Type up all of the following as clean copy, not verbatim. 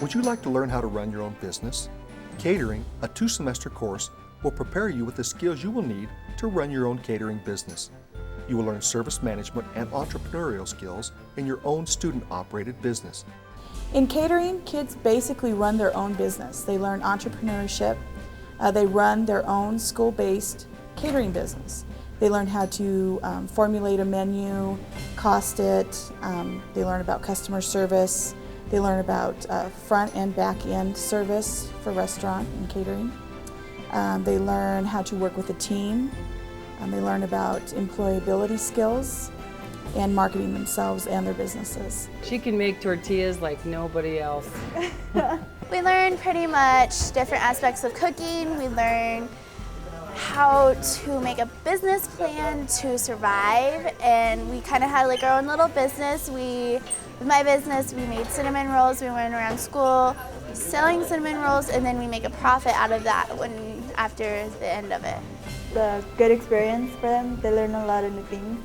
Would you like to learn how to run your own business? Catering, a 2-semester course, will prepare you with the skills you will need to run your own catering business. You will learn service management and entrepreneurial skills in your own student-operated business. In catering, kids basically run their own business. They learn entrepreneurship. They run their own school-based catering business. They learn how to formulate a menu, cost it. They learn about customer service. They learn about front and back end service for restaurant and catering. They learn how to work with a team. They learn about employability skills and marketing themselves and their businesses. She can make tortillas like nobody else. We learn pretty much different aspects of cooking. We learn how to make a business plan to survive, and we kind of had like our own little business. With my business, we made cinnamon rolls. We went around school selling cinnamon rolls, and then we make a profit out of that after the end of it. The good experience for them. They learn a lot of new things,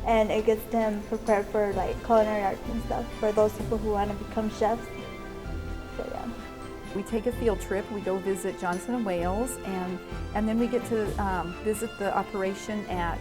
and it gets them prepared for like culinary arts and stuff for those people who want to become chefs. So yeah. We take a field trip. We go visit Johnson & Wales, and then we get to visit the operation at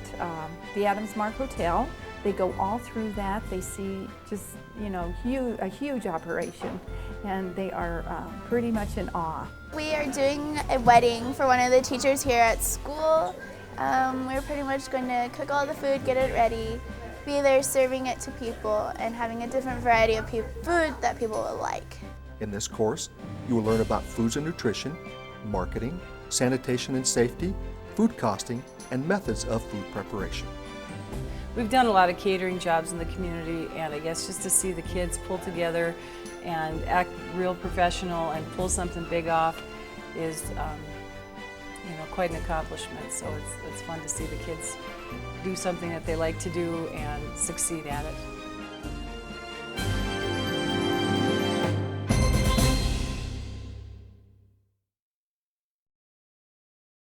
the Adams Mark Hotel. They go all through that. They see just, a huge operation, and they are pretty much in awe. We are doing a wedding for one of the teachers here at school. We're pretty much going to cook all the food, get it ready, be there serving it to people, and having a different variety of food that people will like. In this course, you will learn about foods and nutrition, marketing, sanitation and safety, food costing, and methods of food preparation. We've done a lot of catering jobs in the community, and I guess just to see the kids pull together and act real professional and pull something big off is quite an accomplishment. So it's fun to see the kids do something that they like to do and succeed at it.